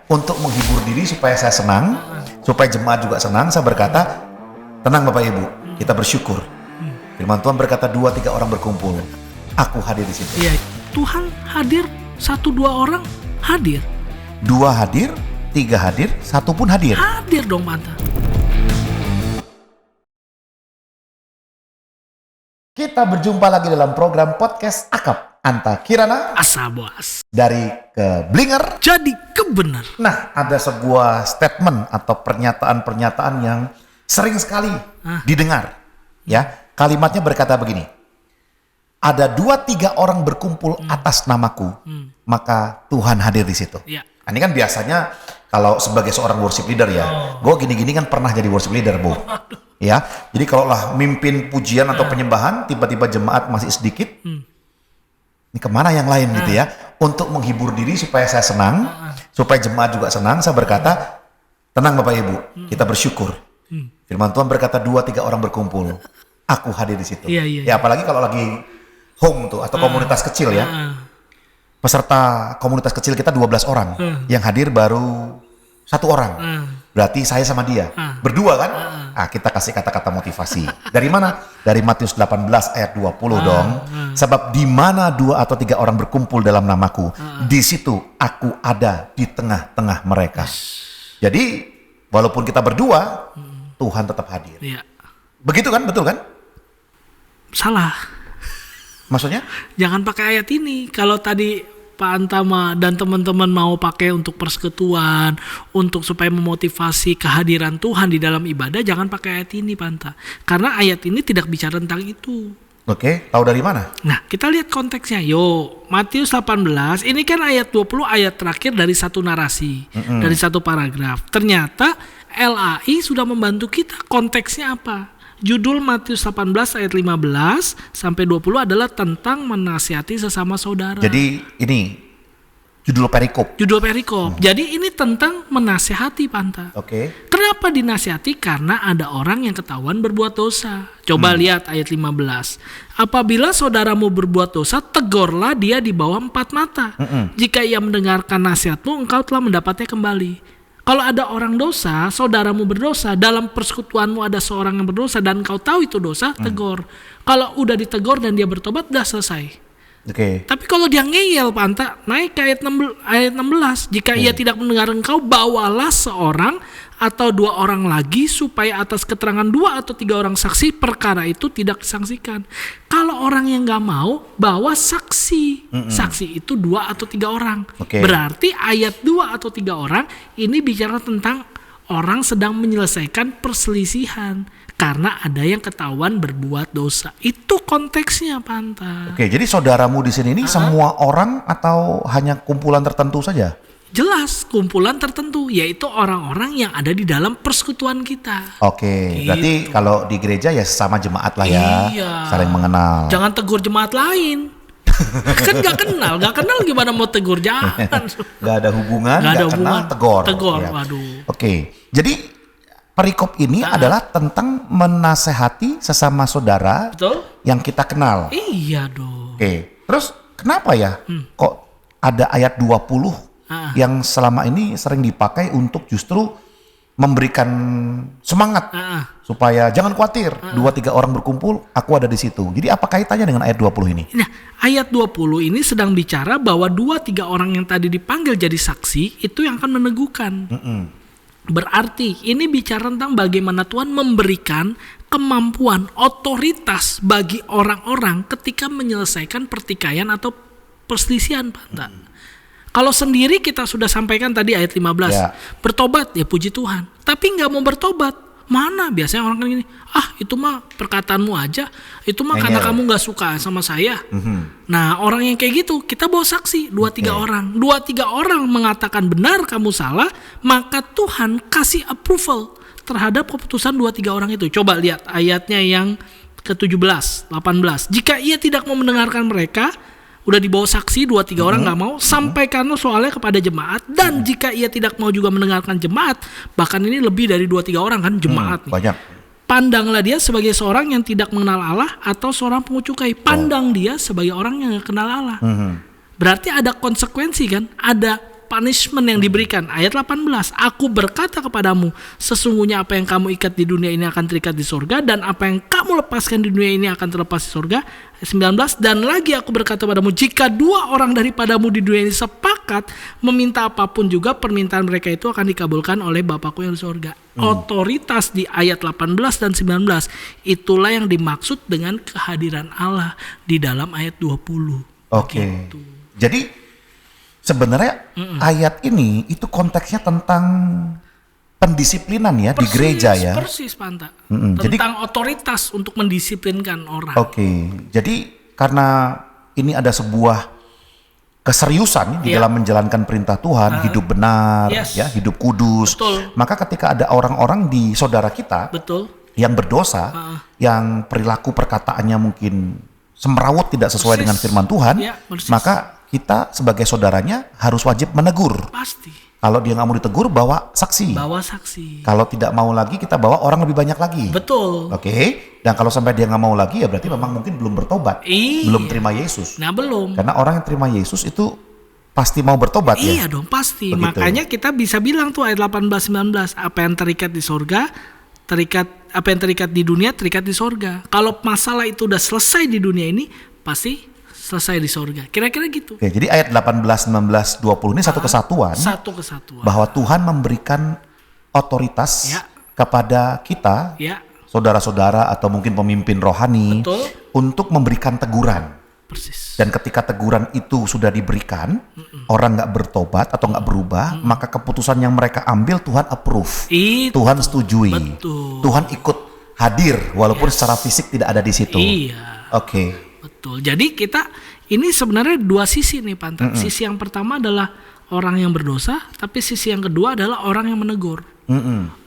Untuk menghibur diri supaya saya senang, supaya jemaat juga senang, saya berkata, tenang Bapak Ibu, kita bersyukur. Firman Tuhan berkata 2-3 orang berkumpul, aku hadir di situ. Iya, Tuhan hadir, 1-2 orang hadir. 2 hadir, 3 hadir, 1 pun hadir. Hadir dong Panta. Kita berjumpa lagi dalam program podcast Akap Anta Kirana Asa Boas. dari Keblinger Jadi kebenar. Nah, ada sebuah statement atau pernyataan-pernyataan yang sering sekali didengar. Ya, kalimatnya berkata begini. Ada 2-3 orang berkumpul atas namaku, maka Tuhan hadir di situ. Ya. Nah, ini kan biasanya kalau sebagai seorang worship leader ya, gue gini-gini kan pernah jadi worship leader, Bu. Ya, jadi kalau lah mimpin pujian atau penyembahan, tiba-tiba jemaat masih sedikit, ini kemana yang lain gitu ya? Untuk menghibur diri supaya saya senang, supaya jemaat juga senang, saya berkata, tenang Bapak Ibu, kita bersyukur. Firman Tuhan berkata 2-3 orang berkumpul, aku hadir di situ. Iya. Ya apalagi kalau lagi home tuh atau komunitas kecil ya. Peserta komunitas kecil kita 12 orang, yang hadir baru 1 orang. Berarti saya sama dia berdua kan? Kita kasih kata-kata motivasi. Dari mana? Dari Matius 18 ayat 20 dong. Sebab di mana 2 atau 3 orang berkumpul dalam namaku, di situ aku ada di tengah-tengah mereka. Jadi walaupun kita berdua, Tuhan tetap hadir. Iya. Begitu kan? Betul kan? Salah. Maksudnya? Jangan pakai ayat ini. Kalau tadi Pak Antama dan teman-teman mau pakai untuk persekutuan, untuk supaya memotivasi kehadiran Tuhan di dalam ibadah, jangan pakai ayat ini, Pak Anta. Karena ayat ini tidak bicara tentang itu. Oke, tahu dari mana? Nah, kita lihat konteksnya. Matius 18, ini kan ayat 20, ayat terakhir dari satu narasi, dari satu paragraf. Ternyata LAI sudah membantu kita. Konteksnya apa? Judul Matius 18 ayat 15 sampai 20 adalah tentang menasihati sesama saudara. Jadi ini judul perikop. Judul perikop. Jadi ini tentang menasihati, Panta. Oke. Kenapa dinasihati? Karena ada orang yang ketahuan berbuat dosa. Coba lihat ayat 15. Apabila saudaramu berbuat dosa, tegurlah dia di bawah 4 mata. Jika ia mendengarkan nasihatmu, engkau telah mendapatnya kembali. Kalau ada orang dosa, saudaramu berdosa, dalam persekutuanmu ada seorang yang berdosa dan kau tahu itu dosa, tegur. Kalau udah ditegur dan dia bertobat, udah selesai. Oke. Tapi kalau dia ngeyel, Pak Anta, naik ke ayat 16. Jika ia tidak mendengar engkau, bawalah seorang atau 2 orang lagi, supaya atas keterangan 2 atau 3 orang saksi, perkara itu tidak disangsikan. Kalau orang yang gak mau, bawa saksi. Saksi itu 2 atau 3 orang. Berarti ayat 2 atau 3 orang ini bicara tentang orang sedang menyelesaikan perselisihan. Karena ada yang ketahuan berbuat dosa. Itu konteksnya, Panta. Oke, jadi saudaramu di sini ini semua orang atau hanya kumpulan tertentu saja? Jelas, kumpulan tertentu, yaitu orang-orang yang ada di dalam persekutuan kita. Oke, Gitu. berarti kalau di gereja ya sesama jemaat lah ya, Iya. saling mengenal. Jangan tegur jemaat lain. Kan gak kenal gimana mau tegur, jangan. Gak ada hubungan, gak kenal, tegur. Ya. Waduh. Oke, jadi perikop ini adalah tentang menasehati sesama saudara Betul? yang kita kenal. Iya dong. Oke, terus kenapa ya kok ada ayat 20 yang selama ini sering dipakai untuk justru memberikan semangat supaya jangan khawatir, 2-3 orang berkumpul, aku ada di situ. Jadi apa kaitannya dengan ayat 20 ini? Nah, ayat 20 ini sedang bicara bahwa 2-3 orang yang tadi dipanggil jadi saksi itu yang akan meneguhkan. Berarti ini bicara tentang bagaimana Tuhan memberikan kemampuan, otoritas bagi orang-orang ketika menyelesaikan pertikaian atau perselisihan, Pak. Kalau sendiri kita sudah sampaikan tadi ayat 15. Bertobat, ya puji Tuhan. Tapi gak mau bertobat. Mana? Biasanya orang kan gini, itu mah perkataanmu aja. Itu mah karena kamu gak suka sama saya. Nah, orang yang kayak gitu, kita bawa saksi 2-3 orang. 2-3 orang mengatakan benar kamu salah, maka Tuhan kasih approval terhadap keputusan 2-3 orang itu. Coba lihat ayatnya yang ke-17, 18. Jika ia tidak mau mendengarkan mereka, udah dibawa saksi 2-3 orang gak mau, sampaikanlah soalnya kepada jemaat. Dan jika ia tidak mau juga mendengarkan jemaat, bahkan ini lebih dari 2-3 orang kan jemaat nih. Banyak. Pandanglah dia sebagai seorang yang tidak mengenal Allah atau seorang pungut cukai. Pandang dia sebagai orang yang gak kenal Allah. Berarti ada konsekuensi kan, ada punishment yang diberikan. Ayat 18, aku berkata kepadamu, sesungguhnya apa yang kamu ikat di dunia ini akan terikat di sorga, dan apa yang kamu lepaskan di dunia ini akan terlepas di sorga. Ayat 19, dan lagi aku berkata padamu, jika 2 orang daripadamu di dunia ini sepakat meminta apapun juga, permintaan mereka itu akan dikabulkan oleh Bapakku yang di sorga. Otoritas di ayat 18 dan 19, itulah yang dimaksud dengan kehadiran Allah di dalam ayat 20. Oke. Gitu. Jadi sebenarnya ayat ini itu konteksnya tentang pendisiplinan ya di gereja ya. Persis, Panta. Jadi Tentang otoritas untuk mendisiplinkan orang. Oke. Jadi karena ini ada sebuah keseriusan di dalam menjalankan perintah Tuhan, hidup benar, Yes. ya, hidup kudus. Betul. Maka ketika ada orang-orang di saudara kita Betul. yang berdosa, yang perilaku perkataannya mungkin semrawut tidak sesuai Persis. dengan firman Tuhan, Ya, persis. maka kita sebagai saudaranya harus wajib menegur. Pasti. Kalau dia nggak mau ditegur, bawa saksi. Bawa saksi. Kalau tidak mau lagi, kita bawa orang lebih banyak lagi. Betul. Oke. Dan kalau sampai dia nggak mau lagi, ya berarti memang mungkin belum bertobat, Iya. belum terima Yesus. Nah, belum. Karena orang yang terima Yesus itu pasti mau bertobat Iya ya. dong, pasti. Begitu. Makanya kita bisa bilang tuh ayat 18-19, apa yang terikat di sorga, apa yang terikat di dunia, terikat di sorga. Kalau masalah itu udah selesai di dunia ini, pasti selesai di sorga. Kira-kira gitu. Oke, jadi ayat 18, 19, 20 ini satu kesatuan Satu kesatuan. bahwa Tuhan memberikan otoritas Ya. kepada kita, Ya, saudara-saudara atau mungkin pemimpin rohani, betul. untuk memberikan teguran. Persis. Dan ketika teguran itu sudah diberikan, orang nggak bertobat atau nggak berubah, maka keputusan yang mereka ambil Tuhan approve, Itu. Tuhan setujui, Betul. Tuhan ikut hadir walaupun secara fisik tidak ada di situ. Iya. Oke. Betul. Jadi kita ini sebenarnya 2 sisi nih, Pantat. Sisi yang pertama adalah orang yang berdosa, tapi sisi yang kedua adalah orang yang menegur.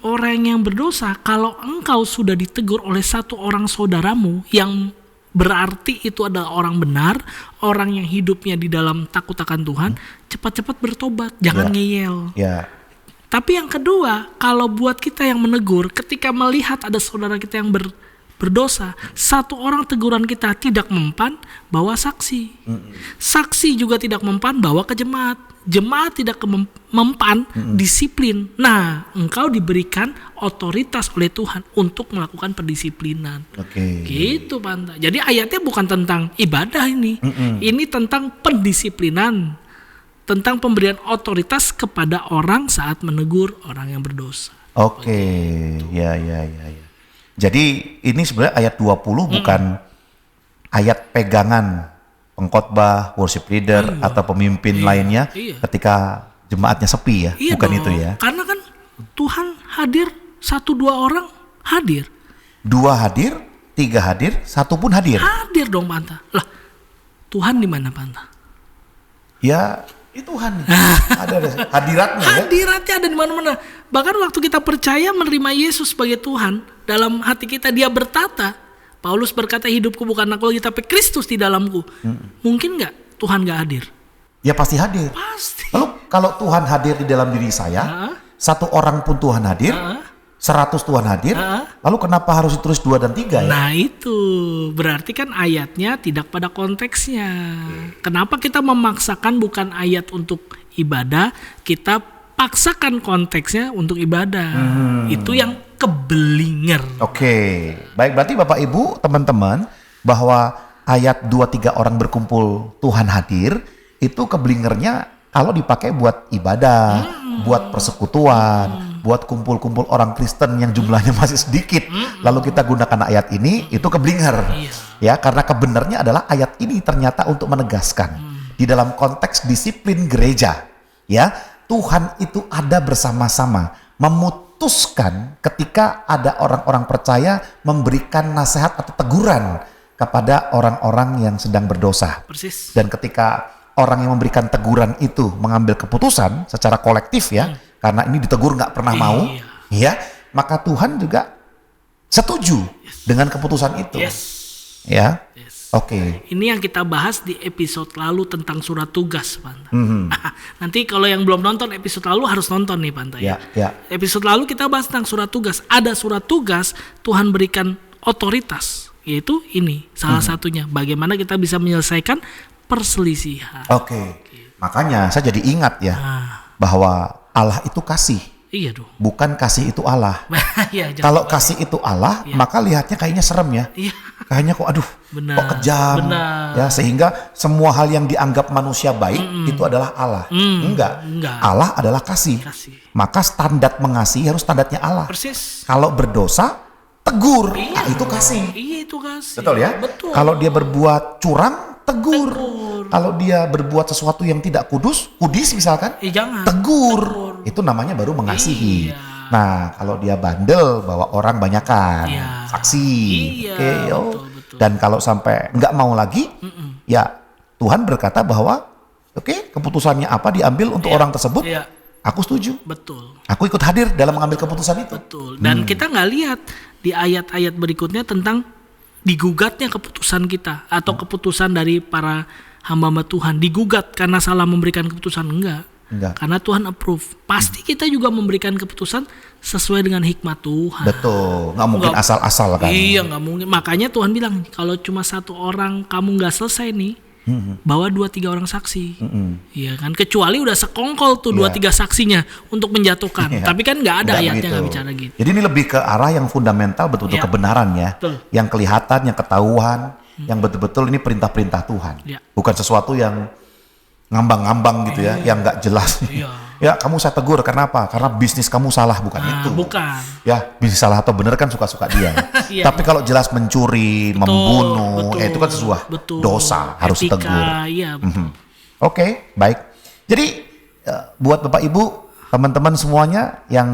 Orang yang berdosa, kalau engkau sudah ditegur oleh satu orang saudaramu yang berarti itu adalah orang benar, orang yang hidupnya di dalam takut akan Tuhan, cepat-cepat bertobat, jangan ngeyel. Ya. Tapi yang kedua, kalau buat kita yang menegur, ketika melihat ada saudara kita yang berdosa, satu orang teguran kita tidak mempan, bawa saksi. Saksi juga tidak mempan, bawa ke jemaat. Jemaat tidak mempan, disiplin. Nah, engkau diberikan otoritas oleh Tuhan untuk melakukan pendisiplinan. Oke. Gitu, Panta. Jadi ayatnya bukan tentang ibadah ini. Ini tentang pendisiplinan. Tentang pemberian otoritas kepada orang saat menegur orang yang berdosa. Oke. Ya. Jadi ini sebenarnya ayat 20 bukan ayat pegangan pengkhotbah, worship leader atau pemimpin lainnya ketika jemaatnya sepi ya, bukan dong. itu ya. Karena kan Tuhan hadir, 1-2 orang hadir. 2 hadir, 3 hadir, 1 pun hadir. Hadir dong, Panta. Lah, Tuhan di mana, Panta? Ya, itu Tuhan. Ada hadiratnya ya. Hadiratnya ada di mana-mana. Bahkan waktu kita percaya menerima Yesus sebagai Tuhan, dalam hati kita dia bertata. Paulus berkata, hidupku bukan aku lagi, tapi Kristus di dalamku. Mungkin nggak Tuhan nggak hadir? Ya pasti hadir. Pasti. Lalu kalau Tuhan hadir di dalam diri saya, 1 orang pun Tuhan hadir, 100 Tuhan hadir, lalu kenapa harus ditulis 2 dan 3 ya? Nah itu berarti kan ayatnya tidak pada konteksnya. Kenapa kita memaksakan bukan ayat untuk ibadah, kita paksakan konteksnya untuk ibadah. Itu yang kebelinger. Oke, baik, berarti Bapak Ibu teman-teman bahwa ayat 2-3 orang berkumpul Tuhan hadir itu kebelingernya kalau dipakai buat ibadah, buat persekutuan, buat kumpul-kumpul orang Kristen yang jumlahnya masih sedikit, lalu kita gunakan ayat ini, itu keblinger. Ya, karena kebenarnya adalah ayat ini ternyata untuk menegaskan di dalam konteks disiplin gereja, ya, Tuhan itu ada bersama-sama memutuskan ketika ada orang-orang percaya memberikan nasihat atau teguran kepada orang-orang yang sedang berdosa. Persis. Dan ketika orang yang memberikan teguran itu mengambil keputusan secara kolektif ya, karena ini ditegur nggak pernah mau, ya, maka Tuhan juga setuju dengan keputusan itu. Ya, oke. Ini yang kita bahas di episode lalu tentang surat tugas, Panta. Nanti kalau yang belum nonton episode lalu harus nonton nih, Panta. Ya. Episode lalu kita bahas tentang surat tugas. Ada surat tugas, Tuhan berikan otoritas, yaitu ini salah satunya. Bagaimana kita bisa menyelesaikan perselisihan. Oke. Makanya saya jadi ingat ya bahwa Allah itu kasih. Iya dong. Bukan kasih itu Allah. Iya, Kalau kasih itu Allah, maka lihatnya kayaknya serem ya. Iya. Kayaknya kok aduh, Benar. kok kejam. Benar. Ya, sehingga semua hal yang dianggap manusia baik itu adalah Allah. Enggak. Allah adalah kasih. Maka standar mengasihi harus standarnya Allah. Persis. Kalau berdosa, tegur. Nah, itu kasih. Iya, itu kasih. Betul ya? Betul. Kalau dia berbuat curang, tegur. Kalau dia berbuat sesuatu yang tidak kudus misalkan, Jangan. tegur. Itu namanya baru mengasihi. Iya. Nah, kalau dia bandel, bawa orang banyakan, Iya. saksi. Iya, Oke, yo. betul. Dan kalau sampai nggak mau lagi, ya Tuhan berkata bahwa oke, keputusannya apa diambil untuk orang tersebut, Iya. aku setuju. Betul. Aku ikut hadir dalam mengambil keputusan itu. Betul. Dan kita nggak lihat di ayat-ayat berikutnya tentang digugatnya keputusan kita atau keputusan dari para hamba-hamba Tuhan digugat karena salah memberikan keputusan. Enggak. Karena Tuhan approve. Pasti kita juga memberikan keputusan sesuai dengan hikmat Tuhan. Betul. Nggak mungkin asal-asal kan. Iya, nggak mungkin. Makanya Tuhan bilang kalau cuma satu orang kamu nggak selesai nih, bawa 2-3 orang saksi. Iya kan, kecuali udah sekongkol tuh 2-3 saksinya untuk menjatuhkan. Tapi kan nggak ada ayatnya nggak bicara gitu. Jadi ini lebih ke arah yang fundamental, betul-betul kebenaran ya. Betul. Yang kelihatan, yang ketahuan, yang betul-betul ini perintah-perintah Tuhan. Ya. Bukan sesuatu yang ngambang-ngambang gitu ya, yang nggak jelas. Iya. Ya, kamu saya tegur karena apa? Karena bisnis kamu salah, bukan itu. Bukan. Ya, bisnis salah atau benar kan suka-suka dia. Iya, Tapi kalau jelas mencuri, membunuh, betul, itu kan sebuah dosa, harus Etika, ditegur. Iya, betul. Oke, baik. Jadi buat Bapak Ibu, teman-teman semuanya yang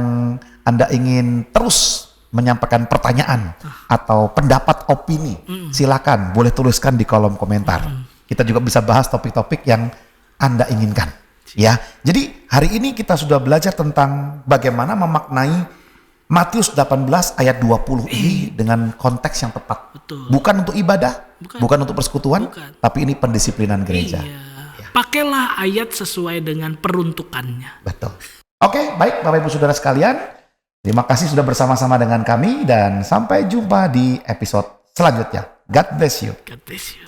Anda ingin terus menyampaikan pertanyaan atau pendapat, opini, silakan boleh tuliskan di kolom komentar. Kita juga bisa bahas topik-topik yang Anda inginkan. Ya, jadi hari ini kita sudah belajar tentang bagaimana memaknai Matius 18 ayat 20 ini dengan konteks yang tepat. Betul. Bukan untuk ibadah, bukan untuk persekutuan, tapi ini pendisiplinan gereja. Iya. Pakailah ayat sesuai dengan peruntukannya. Betul. Oke, baik Bapak Ibu Saudara sekalian. Terima kasih sudah bersama-sama dengan kami dan sampai jumpa di episode selanjutnya. God bless you. God bless you.